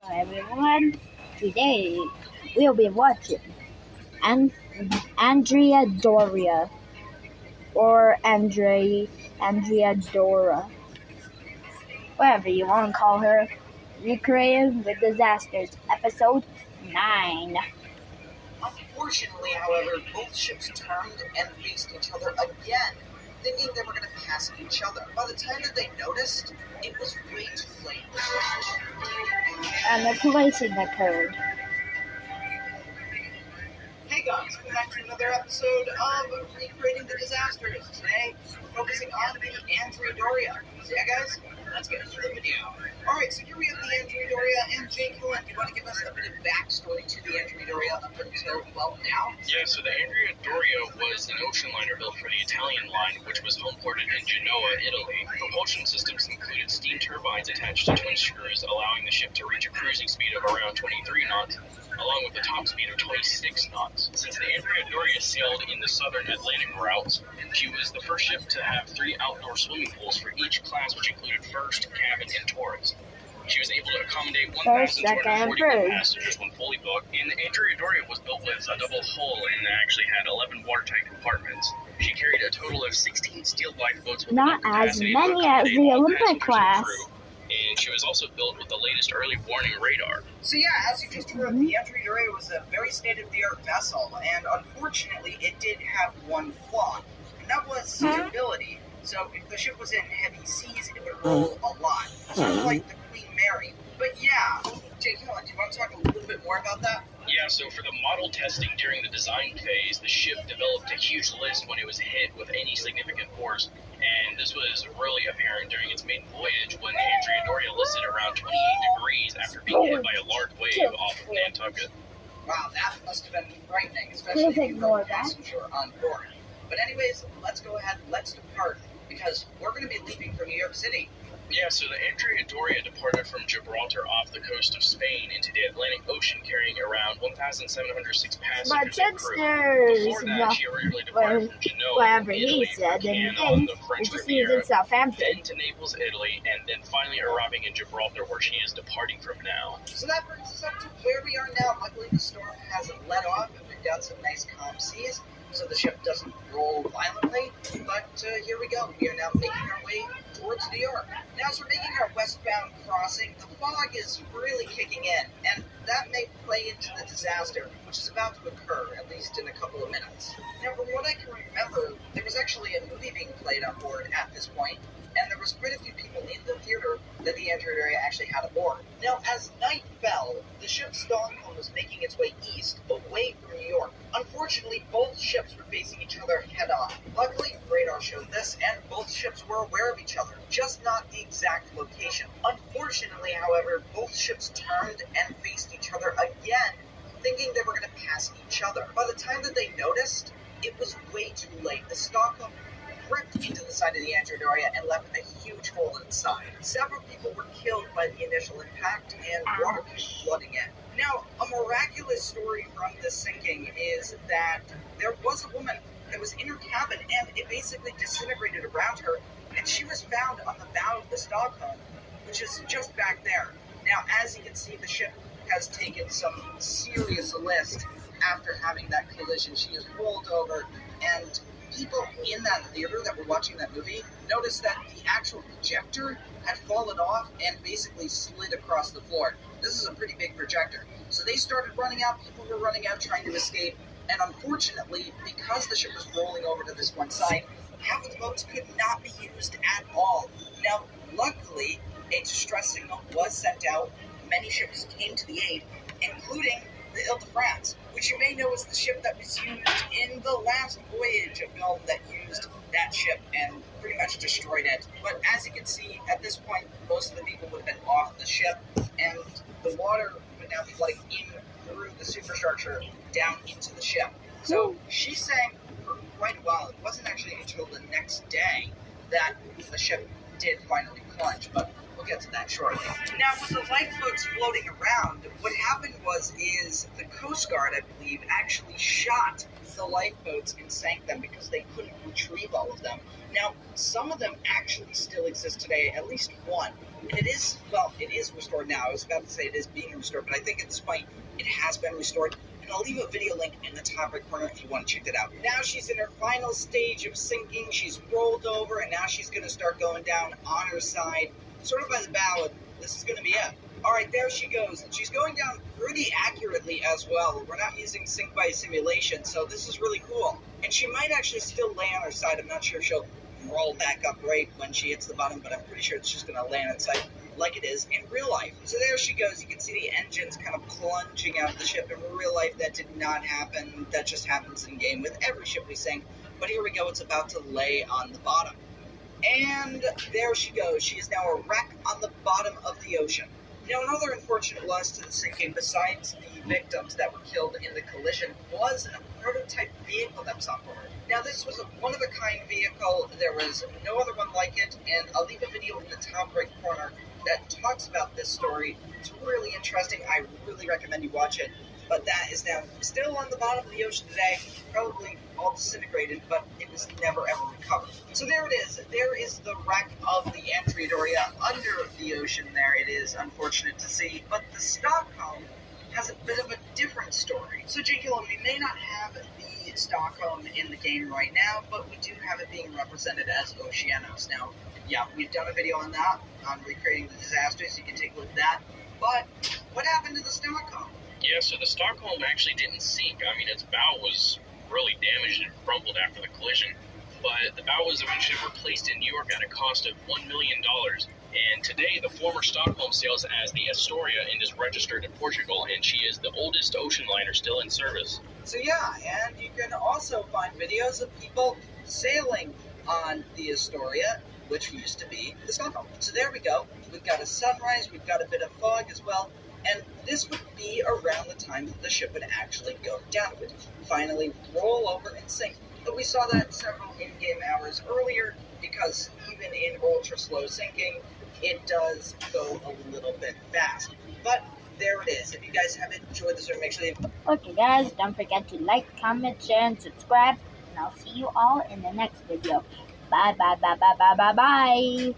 Hi everyone, today we'll be watching Andrea Doria or Andrea Dora, whatever you want to call her, Recreating with Disasters, Episode 9. Unfortunately, however, both ships turned and faced each other again, thinking they were going to pass each other. By the time that they noticed, it was way too late. And the collision occurred. Hey guys, welcome back to another episode of Recreating the Disasters. Today, we're focusing on the Andrea Doria. So yeah guys, let's get into the video. Alright, so here we have the Andrea Doria and Jake Hillen. Do you want to give us a bit of backstory to the Andrea Doria up until, well, now? Yeah, so the Andrea Doria was an ocean liner built for the Italian line, which was homeported in Genoa, Italy. Propulsion systems included steam turbines attached to twin screws, allowing the ship to reach a cruising speed of around 23 knots, along with a top speed of 26 knots. Since the Andrea Doria sailed in the southern Atlantic routes, she was the first ship to have 3 outdoor swimming pools for each class, which included first, cabin, and tourist. She was able to accommodate 1,241 passengers when fully booked, and the Andrea Doria was built with a double hull and actually had 11 watertight compartments. She carried a total of 16 steel lifeboats with Not as many as the Olympic class. And she was also built with the latest early warning radar. So yeah, as you just heard, the Andrea Doria was a very state-of-the-art vessel, and unfortunately, it did have one flaw, and that was stability. So if the ship was in heavy seas, it would roll a lot, sort of like the Queen Mary. But yeah, Jake Hillen, do you want to talk a little bit more about that? Yeah, so for the model testing during the design phase, the ship developed a huge list when it was hit with any significant force, and this was really apparent during its maiden voyage when the Andrea Doria listed around 28 degrees after being hit by a large wave off of Nantucket. Wow, that must have been frightening, especially if you were a passenger on board. But anyways, let's go ahead, let's depart, because we're going to be leaving for New York City. Yeah, so the Andrea Doria departed from Gibraltar off the coast of Spain into the Atlantic Ocean, carrying around 1,706 passengers and crew. Before that, she originally departed from Genoa, whatever Italy, he said, and on the French Riviera, in Southampton. then to Naples, Italy, and then finally arriving in Gibraltar, where she is departing from now. So that brings us up to where we are now. Luckily, the storm hasn't let off, and we've got some nice calm seas, so the ship doesn't roll violently. But here we go. We are now making our way towards New York. Now, as we're making our westbound crossing, the fog is really kicking in, and that may play into the disaster, which is about to occur, at least in a couple of minutes. Now, from what I can remember, there was actually a movie being played on board at this point, and there was quite a few people in the theater that the Andrea Doria actually had aboard. Now, as night fell, the ship's Stockholm was making its way east, away from New York. Unfortunately, both ships were facing each other head-on. Luckily, radar showed this, and both ships were aware of each other, just not the exact location. Unfortunately, however, both ships turned and faced each other again, thinking they were going to pass each other. By the time that they noticed, it was way too late. The Stockholm ripped into the side of the Andrea Doria and left a huge hole inside. Several people were killed by the initial impact, and water came flooding in. Now, a miraculous story from this sinking is that there was a woman that was in her cabin, and it basically disintegrated around her, and she was found on the bow of the Stockholm, which is just back there. Now, as you can see, the ship has taken some serious list after having that collision. She is rolled over, and people in that theater that were watching that movie noticed that the actual projector had fallen off and basically slid across the floor. This is a pretty big projector. So they started running out, people were running out trying to escape, and unfortunately, because the ship was rolling over to this one side, half of the boats could not be used at all. Now, luckily, a distress signal was sent out. Many ships came to the aid, including the Ile-de-France, which you may know is the ship that was used in the last voyage, a film that used that ship and pretty much destroyed it. But as you can see, at this point, most of the people would have been off the ship, and the water would now be flooding in through the superstructure down into the ship. So she sank for quite a while. It wasn't actually until the next day that the ship did finally plunge. But We'll get to that shortly. Now, with the lifeboats floating around, what happened is the Coast Guard, I believe, actually shot the lifeboats and sank them because they couldn't retrieve all of them. Now, some of them actually still exist today, at least one. And it is restored now. I was about to say it is being restored, but I think at this point it has been restored. And I'll leave a video link in the top right corner if you want to check that out. Now she's in her final stage of sinking. She's rolled over, and now she's going to start going down on her side, sort of by the bow, and this is going to be it. Alright, there she goes. And she's going down pretty accurately as well. We're not using sync by simulation, so this is really cool. And she might actually still lay on her side. I'm not sure if she'll roll back up right when she hits the bottom, but I'm pretty sure it's just going to land on side like it is in real life. So there she goes. You can see the engines kind of plunging out of the ship. In real life, that did not happen. That just happens in game with every ship we sink. But here we go. It's about to lay on the bottom. And there she goes. She is now a wreck on the bottom of the ocean. Now, another unfortunate loss to the sinking, besides the victims that were killed in the collision, was a prototype vehicle that was on board. Now, this was a one-of-a-kind vehicle. There was no other one like it, and I'll leave a video in the top right corner that talks about this story. It's really interesting. I really recommend you watch it. But that is now still on the bottom of the ocean today, probably all disintegrated, but it was never ever recovered. So there it is. There is the wreck of the Andrea Doria under the ocean there. It is unfortunate to see, but the Stockholm has a bit of a different story. So JQ, we may not have the Stockholm in the game right now, but we do have it being represented as Oceanos. Now, yeah, we've done a video on that, on recreating the disaster, so you can take a look at that. But what happened to the Stockholm? Yeah, so the Stockholm actually didn't sink. I mean, its bow was really damaged and crumbled after the collision, but the bow was eventually replaced in New York at a cost of $1 million. And today, the former Stockholm sails as the Astoria and is registered in Portugal, and she is the oldest ocean liner still in service. So yeah, and you can also find videos of people sailing on the Astoria, which used to be the Stockholm. So there we go. We've got a sunrise, we've got a bit of fog as well, and this would be around the time that the ship would actually go down. It would finally roll over and sink. But we saw that several in-game hours earlier, because even in ultra-slow sinking, it does go a little bit fast. But there it is. If you guys have enjoyed this, make sure you... Okay guys, don't forget to like, comment, share, and subscribe. And I'll see you all in the next video. Bye, bye, bye, bye, bye, bye, bye.